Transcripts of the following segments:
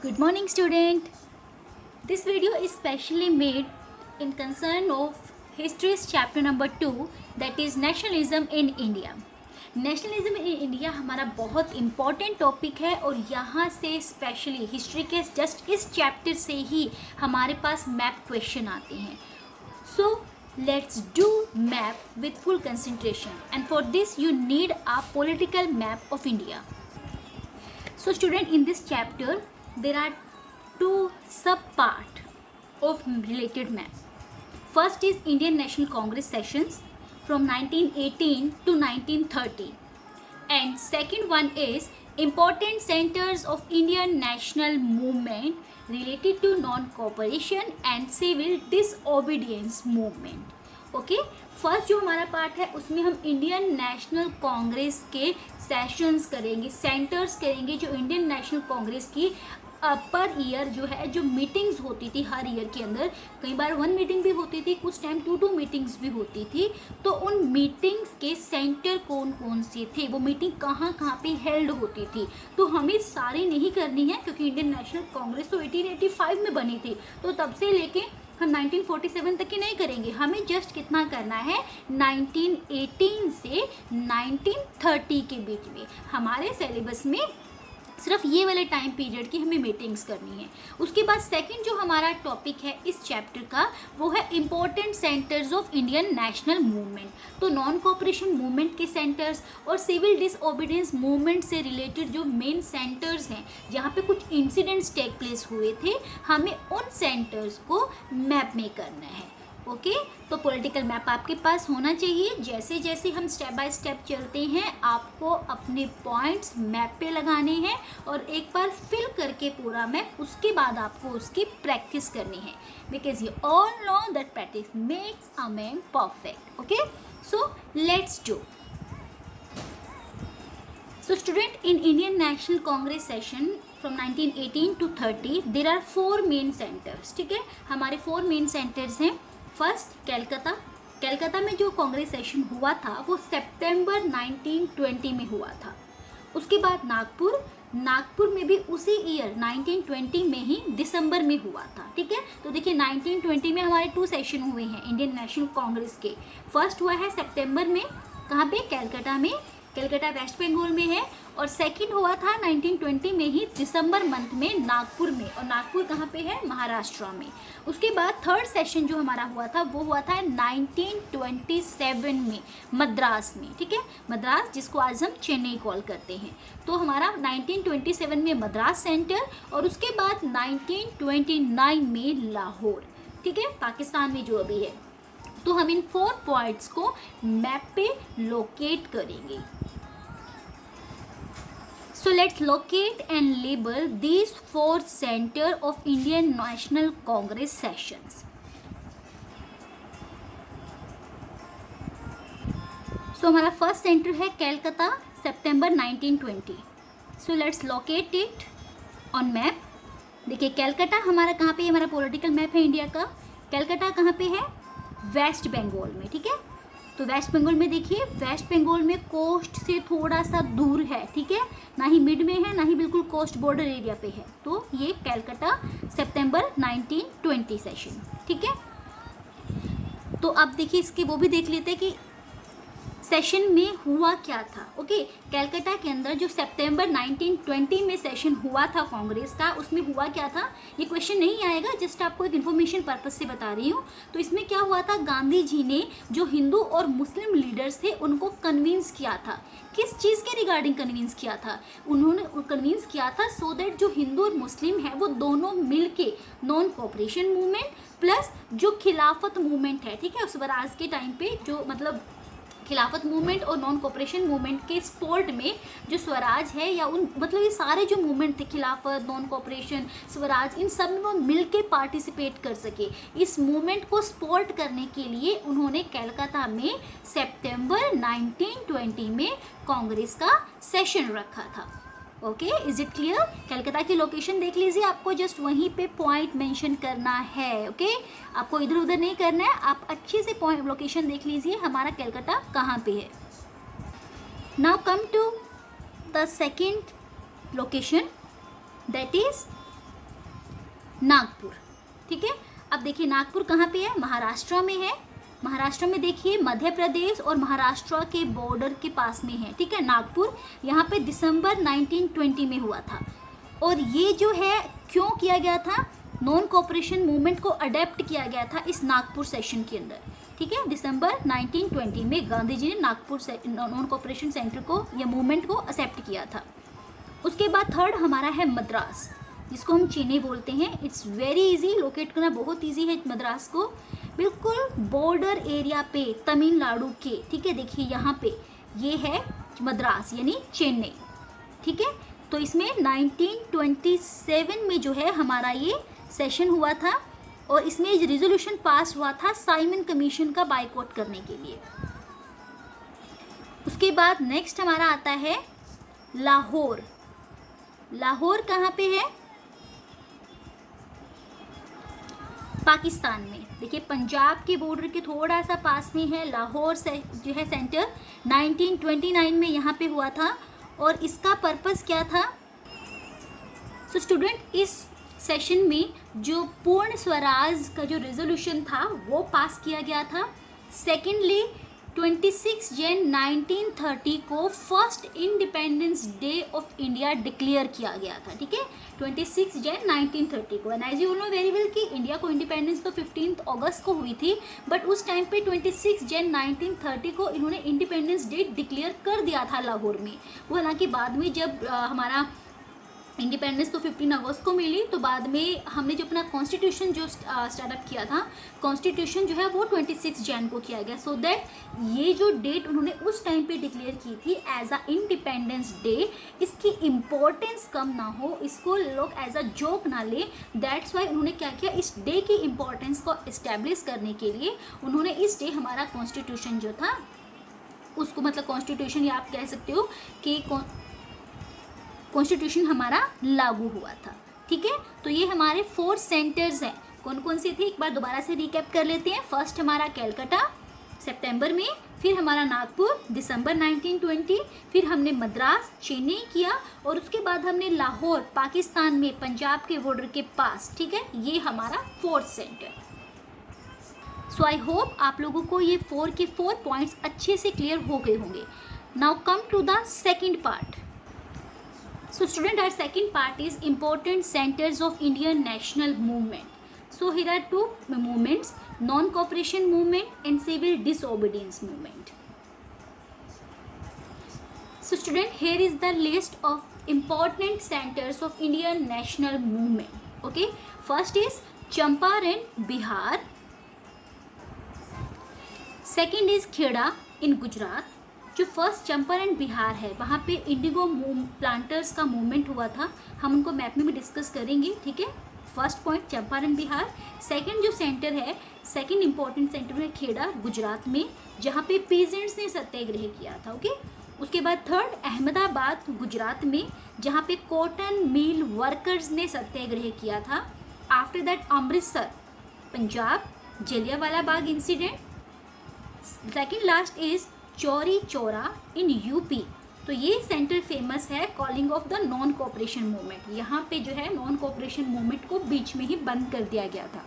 Good morning, student. This video is specially made in concern of history's chapter number 2, that is nationalism in India. Nationalism in India हमारा बहुत important topic है और यहाँ से specially history के just इस chapter से ही हमारे पास मैप क्वेश्चन आते हैं. सो let's do map with full concentration, and for this you need a political map of India. So student, in this chapter there are two sub part of related map. First is Indian National Congress sessions from 1918 to 1930, and second one is important centers of Indian national movement related to non-cooperation and civil disobedience movement. Okay, first जो हमारा part है उसमें हम Indian national Congress के sessions करेंगे, centres करेंगे, जो Indian national Congress की पर ईयर जो है जो मीटिंग्स होती थी हर ईयर के अंदर, कई बार 1 मीटिंग भी होती थी, कुछ टाइम 2 मीटिंग्स भी होती थी. तो उन मीटिंग्स के सेंटर कौन कौन से थे, वो मीटिंग कहाँ कहाँ पे हेल्ड होती थी. तो हमें सारी नहीं करनी है क्योंकि इंडियन नेशनल कांग्रेस तो 1885 में बनी थी, तो तब से लेके हम 1947 तक की नहीं करेंगे. हमें जस्ट कितना करना है, 1918 से 1930 के बीच में हमारे सिलेबस में सिर्फ ये वाले टाइम पीरियड की हमें मीटिंग्स करनी है. उसके बाद सेकंड जो हमारा टॉपिक है इस चैप्टर का वो है important centres of Indian national movement. तो नॉन कोऑपरेशन मूवमेंट के सेंटर्स और सिविल डिसओबीडियंस मूवमेंट से रिलेटेड जो मेन सेंटर्स हैं जहाँ पे कुछ इंसिडेंट्स टेक प्लेस हुए थे, हमें उन सेंटर्स को मैप में करना है. ओके, तो पॉलिटिकल मैप आपके पास होना चाहिए. जैसे जैसे हम स्टेप बाय स्टेप चलते हैं आपको अपने पॉइंट्स मैप पे लगाने हैं और एक बार फिल करके पूरा मैप, उसके बाद आपको उसकी प्रैक्टिस करनी है, because you all know that practice makes a man perfect. Okay, so let's do. So student, in Indian National Congress session from 1918 to 30 there are 4 main centers. ठीक है, हमारे 4 मेन सेंटर्स हैं. फर्स्ट कैलकाता में जो Congress session हुआ था वो सितंबर 1920 में हुआ था. उसके बाद नागपुर में भी उसी ईयर 1920 में ही दिसंबर में हुआ था. ठीक है, तो देखिए 1920 में हमारे 2 सेशन हुए हैं इंडियन नेशनल कांग्रेस के. फर्स्ट हुआ है सितंबर में, कहाँ पे, कैलकाटा में, कैलकाटा वेस्ट बंगाल में है. और सेकंड हुआ था 1920 में ही दिसंबर मंथ में नागपुर में, और नागपुर कहाँ पे है, महाराष्ट्र में. उसके बाद थर्ड सेशन जो हमारा हुआ था वो हुआ था 1927 में मद्रास में. ठीक है, मद्रास जिसको आज हम चेन्नई कॉल करते हैं. तो हमारा 1927 में मद्रास सेंटर और उसके बाद 1929 में लाहौर. ठीक है, पाकिस्तान में जो अभी है. तो हम इन 4 पॉइंट्स को मैप पे लोकेट करेंगे. So let's locate and label these 4 center of Indian National Congress sessions. So हमारा फर्स्ट सेंटर है कैलकाता, सितंबर 1920. So let's locate it on map. देखिए कैलकाटा हमारा कहाँ पे है, हमारा पॉलिटिकल मैप है इंडिया का. कैलकाटा कहाँ पे है, वेस्ट बंगाल में. ठीक है, तो वेस्ट बंगाल में देखिए, वेस्ट बंगाल में कोस्ट से थोड़ा सा दूर है. ठीक है, ना ही मिड में है ना ही बिल्कुल कोस्ट बॉर्डर एरिया पे है. तो ये कैलकाटा सितंबर 1920 सेशन. ठीक है, तो अब देखिए इसके वो भी देख लेते हैं कि सेशन में हुआ क्या था. ओके, कैलकाटा के अंदर जो सितंबर 1920 में सेशन हुआ था कांग्रेस का, उसमें हुआ क्या था, ये क्वेश्चन नहीं आएगा, जस्ट आपको एक इन्फॉर्मेशन पर्पस से बता रही हूँ. तो इसमें क्या हुआ था, गांधी जी ने जो हिंदू और मुस्लिम लीडर्स थे उनको कन्विंस किया था. किस चीज़ के रिगार्डिंग कन्विंस किया था, उन्होंने कन्विंस किया था सो दैट जो हिंदू और मुस्लिम है वो दोनों मिल के नॉन कोऑपरेशन मूवमेंट प्लस जो खिलाफत मूवमेंट है, ठीक है, स्वराज के टाइम पे जो मतलब खिलाफत मूवमेंट और नॉन कोऑपरेशन मूवमेंट के सपोर्ट में जो स्वराज है या उन मतलब ये सारे जो मूवमेंट थे, खिलाफत, नॉन कोऑपरेशन, स्वराज, इन सब में वो मिल के पार्टिसिपेट कर सके. इस मूवमेंट को सपोर्ट करने के लिए उन्होंने कैलकाता में सितंबर 1920 में कांग्रेस का सेशन रखा था. Okay, is it clear. Calcutta की लोकेशन देख लीजिए, आपको जस्ट वहीं पे पॉइंट मेंशन करना है. ओके, आपको इधर उधर नहीं करना है, आप अच्छे से पॉइंट लोकेशन देख लीजिए हमारा कलकत्ता कहाँ पे है. Now come to the second location, that is Nagpur. ठीक है, अब देखिए नागपुर कहाँ पे है, महाराष्ट्र में है। महाराष्ट्र में देखिए मध्य प्रदेश और महाराष्ट्र के बॉर्डर के पास में है। ठीक है, नागपुर यहाँ पे दिसंबर 1920 में हुआ था। और ये जो है क्यों किया गया था, नॉन कोऑपरेशन मूवमेंट को अडेप्ट किया गया था इस नागपुर सेशन के अंदर। ठीक है, दिसंबर 1920 में गांधी जी ने नागपुर नॉन कोऑपरेशन सेंटर को या मूवमेंट को एक्सेप्ट किया था। उसके बाद थर्ड हमारा है मद्रास, जिसको हम चेन्नई बोलते हैं। इट्स वेरी इजी, लोकेट करना बहुत इजी है मद्रास को, बिल्कुल बॉर्डर एरिया पे तमिलनाडु के। ठीक है, देखिए यहाँ पे ये है मद्रास यानी चेन्नई। ठीक है, तो इसमें 1927 में जो है हमारा ये सेशन हुआ था और इसमें रिजोल्यूशन पास हुआ था साइमन कमीशन का बायकॉट करने के लिए। उसके बाद नेक्स्ट हमारा आता है लाहौर। लाहौर कहाँ पे है, पाकिस्तान में। देखिए पंजाब के बॉर्डर के थोड़ा सा पास में है लाहौर से जो है सेंटर। 1929 में यहाँ पे हुआ था और इसका पर्पस क्या था। सो स्टूडेंट, इस सेशन में जो पूर्ण स्वराज का जो रेजोल्यूशन था वो पास किया गया था। सेकेंडली 26 जन 1930 को first independence day of India declare किया गया था। ठीक है, 26 जन 1930 को। And as you know very well कि इंडिया को इंडिपेंडेंस तो 15 अगस्त को हुई थी, बट उस टाइम पे 26 जन 1930 को इन्होंने इंडिपेंडेंस डे डिक्लेयर कर दिया था लाहौर में। वो हालांकि बाद में जब हमारा इंडिपेंडेंस तो 15 अगस्त को मिली, तो बाद में हमने जो अपना कॉन्स्टिट्यूशन जो स्टार्टअप किया था, कॉन्स्टिट्यूशन जो है वो 26 जन को किया गया। सो दैट ये जो डेट उन्होंने उस टाइम पे डिक्लेयर की थी एज अ इंडिपेंडेंस डे, इसकी इम्पोर्टेंस कम ना हो, इसको लोग एज अ जोक ना ले। दैट्स वाई उन्होंने क्या किया, इस डे की इम्पोर्टेंस को इस्टेब्लिश करने के लिए उन्होंने इस डे हमारा कॉन्स्टिट्यूशन जो था उसको, मतलब कॉन्स्टिट्यूशन या आप कह सकते हो कि कॉन्स्टिट्यूशन हमारा लागू हुआ था। ठीक है, तो ये हमारे 4 सेंटर्स हैं। कौन कौन से थे एक बार दोबारा से रिकैप कर लेते हैं। फर्स्ट हमारा कैलकाटा सितंबर में, फिर हमारा नागपुर दिसंबर 1920, फिर हमने मद्रास चेन्नई किया और उसके बाद हमने लाहौर पाकिस्तान में पंजाब के बॉर्डर के पास। ठीक है, ये हमारा 4th centre. So I hope आप लोगों को ये 4 के 4 पॉइंट्स अच्छे से क्लियर हो गए होंगे। Now come to the second part. So student, our second part is important centers of Indian national movement. So here are 2 movements, non-cooperation movement and civil disobedience movement. So student, here is the list of important centers of Indian national movement. Okay, first is Champaran, Bihar. Second is Kheda in Gujarat. जो first Champaran Bihar है वहाँ पे Indigo planters का movement हुआ था, हम उनको map में भी डिस्कस करेंगे। ठीक है, first point Champaran Bihar. Second जो सेंटर है, सेकंड इम्पॉर्टेंट सेंटर है खेड़ा गुजरात में, जहाँ पे पीजेंट्स ने सत्याग्रह किया था। ओके, उसके बाद थर्ड अहमदाबाद गुजरात में, जहाँ पे कॉटन मिल वर्कर्स ने सत्याग्रह किया था। After that Amritsar Punjab, Jallianwala Bagh incident. Second last is Chauri Chaura in UP. तो ये सेंटर फेमस है calling of the non cooperation movement. यहाँ पे जो है नॉन कोऑपरेशन मूवमेंट को बीच में ही बंद कर दिया गया था।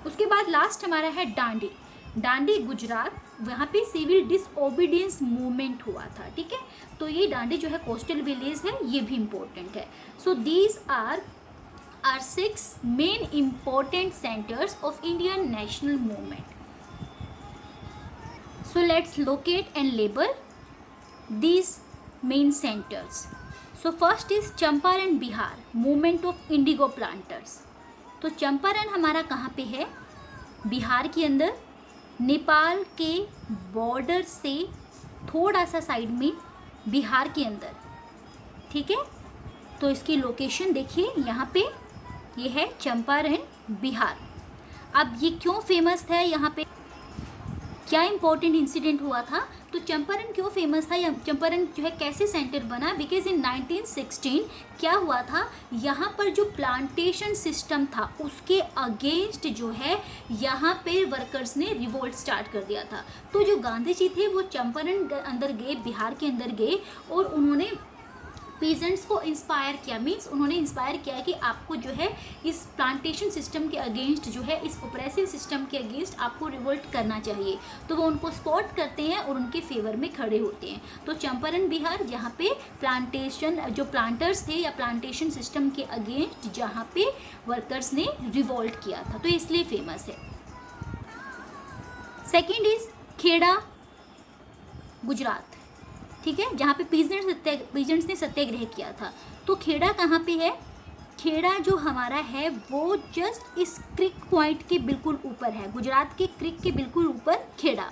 उसके बाद लास्ट हमारा है डांडी। डांडी गुजरात, वहाँ पे सिविल डिसओबीडियंस मूवमेंट हुआ था। ठीक है, तो ये डांडी जो है कोस्टल विलेज है, ये भी इम्पोर्टेंट है। So these are 6 main important centres of Indian national movement. So let's locate and label these main centers. So first is Champaran Bihar, movement of Indigo planters. तो चंपारण हमारा कहाँ पे है? बिहार के अंदर, नेपाल के बॉर्डर से थोड़ा सा साइड में बिहार के अंदर. ठीक है, तो इसकी लोकेशन देखिए यहाँ पे, ये है चंपारण बिहार. अब ये क्यों फेमस है, यहाँ पे क्या इंपॉर्टेंट इंसिडेंट हुआ था, तो चंपारण क्यों फेमस था या चंपारण जो है कैसे सेंटर बना? बिकॉज इन 1916 क्या हुआ था, यहाँ पर जो प्लांटेशन सिस्टम था उसके अगेंस्ट जो है यहाँ पे वर्कर्स ने रिवोल्ट स्टार्ट कर दिया था. तो जो गांधी जी थे वो चंपारण अंदर गए, बिहार के अंदर गए और उन्होंने पीजेंट्स को इंस्पायर किया, मीन्स उन्होंने इंस्पायर किया कि आपको जो है इस प्लांटेशन सिस्टम के अगेंस्ट, जो है इस ऑपरेसिव सिस्टम के अगेंस्ट आपको रिवोल्ट करना चाहिए। तो वो उनको सपोर्ट करते हैं और उनके फेवर में खड़े होते हैं। तो चंपारण बिहार, जहाँ पे प्लांटेशन जो प्लांटर्स थे या प्लांटेशन सिस्टम के अगेंस्ट जहाँ पे वर्कर्स ने रिवोल्ट किया था, तो इसलिए फेमस है। सेकेंड इज खेड़ा, गुजरात, ठीक है, जहाँ पे पीजेंट्स ने सत्याग्रह किया था। तो खेड़ा कहाँ पे है? खेड़ा जो हमारा है वो जस्ट इस क्रिक पॉइंट के बिल्कुल ऊपर है, गुजरात के क्रिक के बिल्कुल ऊपर Kheda.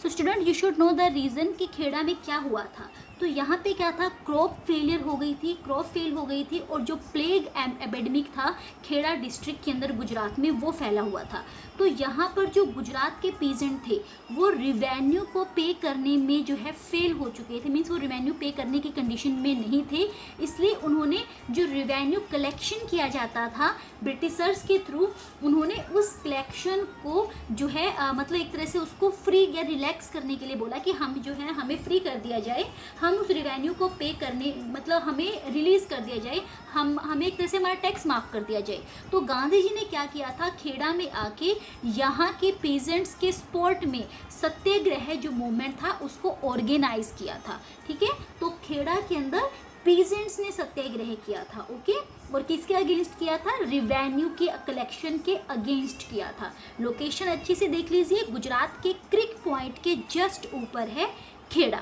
So student, you should know the reason कि खेड़ा में क्या हुआ था। तो यहाँ पे क्या था, क्रॉप फेलियर हो गई थी, क्रॉप फेल हो गई थी, और जो प्लेग एपिडेमिक था खेड़ा डिस्ट्रिक्ट के अंदर गुजरात में वो फैला हुआ था। तो यहाँ पर जो गुजरात के पीजेंट थे वो रिवेन्यू को पे करने में जो है फेल हो चुके थे, मीन्स वो रिवेन्यू पे करने की कंडीशन में नहीं थे। इसलिए उन्होंने जो रिवेन्यू कलेक्शन किया जाता था ब्रिटिशर्स के थ्रू, उन्होंने उस कलेक्शन को जो है मतलब एक तरह से उसको फ्री या रिलैक्स करने के लिए बोला कि हम जो है हमें फ्री कर दिया जाए, हम उस रिवेन्यू को पे करने, मतलब हमें रिलीज़ कर दिया जाए, हमें एक तरह से हमारा टैक्स माफ़ कर दिया जाए। तो गांधी जी ने क्या किया था, खेड़ा में आके यहाँ के पीजेंट्स के सपोर्ट में सत्याग्रह जो मूवमेंट था उसको ऑर्गेनाइज किया था, ठीक है। तो खेड़ा के अंदर पीजेंट्स ने सत्याग्रह किया था, ओके। और किसके अगेंस्ट किया था? रिवेन्यू के कलेक्शन के अगेंस्ट किया था। लोकेशन अच्छे से देख लीजिए, गुजरात के क्रिक पॉइंट के जस्ट ऊपर है Kheda.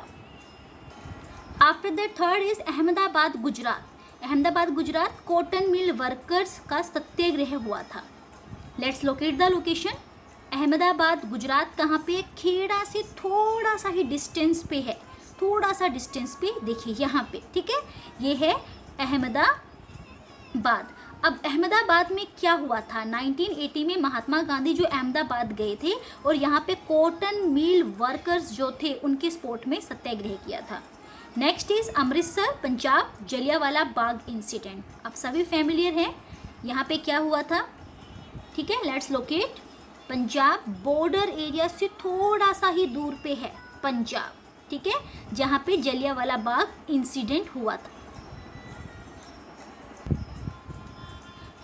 After that third is Ahmedabad, Gujarat. Ahmedabad Gujarat cotton mill workers का सत्याग्रह हुआ था। Let's locate the location. Ahmedabad Gujarat कहाँ पे? खेड़ा से थोड़ा सा ही डिस्टेंस पे है, थोड़ा सा डिस्टेंस पे, देखिए यहाँ पे, ठीक है, ये है अहमदाबाद। अब अहमदाबाद में क्या हुआ था, 1980 में महात्मा गांधी जो अहमदाबाद गए थे और यहाँ पे कॉटन मिल वर्कर्स जो थे उनके सपोर्ट में सत्याग्रह किया था। Next is Amritsar, Punjab, Jallianwala Bagh incident. आप सभी फैमिलियर हैं, यहाँ पे क्या हुआ था, ठीक है। Let's locate. Punjab border area से थोड़ा सा ही दूर पे है पंजाब, ठीक है, जहाँ पे जलियांवाला बाग इंसिडेंट हुआ था।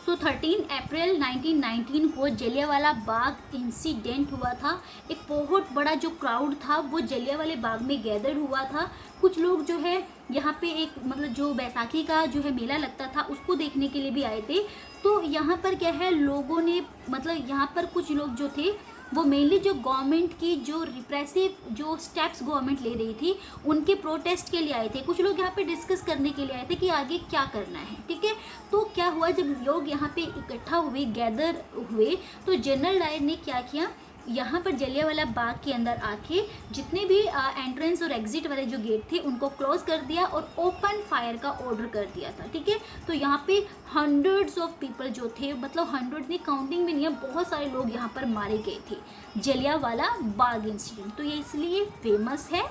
तो 13 अप्रैल 1919 को जलियांवाला बाग इंसिडेंट हुआ था। एक बहुत बड़ा जो क्राउड था वो जलियांवाले बाग में गैदर हुआ था। कुछ लोग जो है यहाँ पे एक मतलब जो बैसाखी का जो है मेला लगता था उसको देखने के लिए भी आए थे। तो यहाँ पर क्या है, लोगों ने मतलब यहाँ पर कुछ लोग जो थे वो मेनली जो गवर्नमेंट की जो रिप्रेसिव जो स्टेप्स गवर्नमेंट ले रही थी उनके प्रोटेस्ट के लिए आए थे। कुछ लोग यहाँ पे डिस्कस करने के लिए आए थे कि आगे क्या करना है, ठीक है। तो क्या हुआ, जब लोग यहाँ पे इकट्ठा हुए, गैदर हुए, तो जनरल डायर ने क्या किया, यहाँ पर जलियांवाला बाग के अंदर आके जितने भी एंट्रेंस और एग्जिट वाले जो गेट थे उनको क्लोज कर दिया और ओपन फायर का ऑर्डर कर दिया था, ठीक है। तो यहाँ पे हंड्रेड्स ऑफ पीपल जो थे, मतलब हंड्रेड नहीं, काउंटिंग में नहीं है, बहुत सारे लोग यहाँ पर मारे गए थे जलियांवाला बाग इंसिडेंट। तो ये इसलिए फेमस है,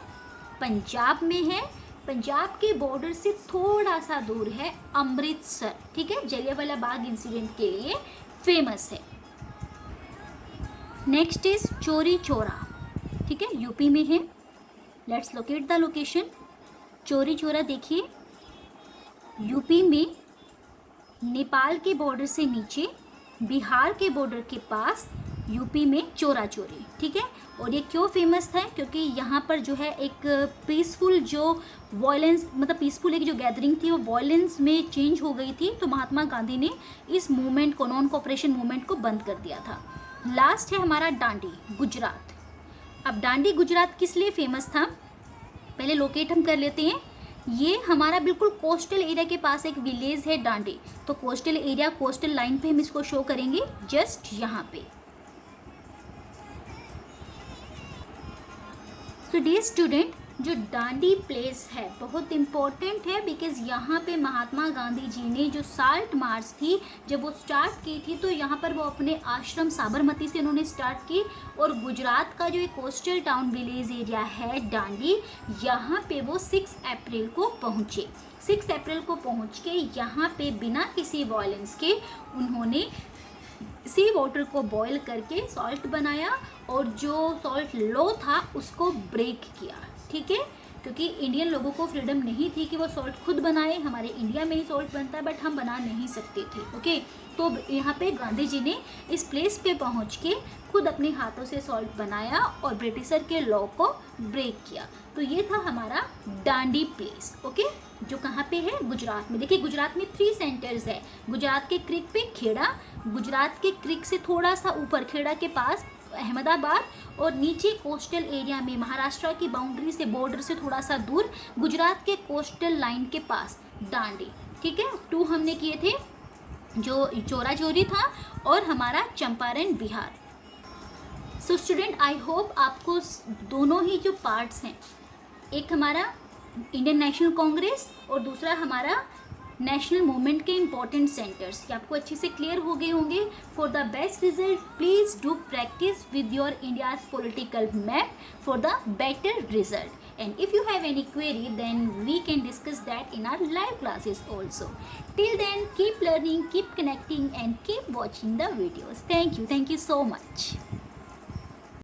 पंजाब में है, पंजाब के बॉर्डर से थोड़ा सा दूर है अमृतसर, ठीक है, जलियांवाला बाग इंसिडेंट के लिए फेमस है। नेक्स्ट इज चोरी चौरा, ठीक है, यूपी में है। Let's locate the location. चोरी चौरा देखिए यूपी में, नेपाल के बॉर्डर से नीचे, बिहार के बॉर्डर के पास, यूपी में चोरा चोरी, ठीक है। और ये क्यों फेमस था, क्योंकि यहाँ पर जो है एक पीसफुल जो वॉयलेंस, मतलब पीसफुल एक जो गैदरिंग थी वो वॉयलेंस में चेंज हो गई थी। तो महात्मा गांधी ने इस मूवमेंट को, नॉन कोऑपरेशन मूवमेंट को बंद कर दिया था। लास्ट है हमारा डांडी, गुजरात। अब डांडी गुजरात किस लिए फेमस था, पहले लोकेट हम कर लेते हैं। ये हमारा बिल्कुल कोस्टल एरिया के पास एक विलेज है डांडी। तो कोस्टल एरिया, कोस्टल लाइन पे हम इसको शो करेंगे, जस्ट यहाँ पे। सो डियर स्टूडेंट, जो डांडी प्लेस है बहुत इम्पोर्टेंट है, बिकॉज यहाँ पे महात्मा गांधी जी ने जो साल्ट मार्च थी जब वो स्टार्ट की थी, तो यहाँ पर वो अपने आश्रम साबरमती से उन्होंने स्टार्ट की। और गुजरात का जो एक कोस्टल टाउन विलेज एरिया है डांडी, यहाँ पे वो 6 अप्रैल को पहुँचे। 6 अप्रैल को पहुँच के यहाँ पे बिना किसी वॉयलेंस के उन्होंने सी वाटर को बॉईल करके सॉल्ट बनाया और जो सॉल्ट लो था उसको ब्रेक किया, ठीक है, क्योंकि इंडियन लोगों को फ्रीडम नहीं थी कि वो सॉल्ट खुद बनाए। हमारे इंडिया में ही सॉल्ट बनता है बट हम बना नहीं सकते थे। ओके, तो यहाँ पे गांधी जी ने इस प्लेस पे पहुँच के खुद अपने हाथों से सॉल्ट बनाया और ब्रिटिशर के लॉ को ब्रेक किया। तो ये था हमारा डांडी प्लेस। ओके, जो कहाँ पे है? गुजरात में। देखिए गुजरात में 3 सेंटर्स है। गुजरात के क्रिक पे खेड़ा, गुजरात के क्रिक से थोड़ा सा ऊपर खेड़ा के पास अहमदाबाद, और नीचे कोस्टल एरिया में महाराष्ट्र की बाउंड्री से, बॉर्डर से थोड़ा सा दूर गुजरात के कोस्टल लाइन के पास दांडी। ठीक है, 2 हमने किए थे, जो चोरा चोरी था और हमारा Champaran Bihar. So student, I hope आपको दोनों ही जो पार्ट्स हैं, एक हमारा इंडियन नेशनल कांग्रेस और दूसरा हमारा नेशनल मूवमेंट के इंपॉर्टेंट सेंटर्स, ये आपको अच्छे से क्लियर हो गए होंगे। For the best result please do practice with your India's political map for the better result, and if you have any query then we can discuss that in our live classes also. Till then, keep learning, keep connecting and keep watching the videos. Thank you so much.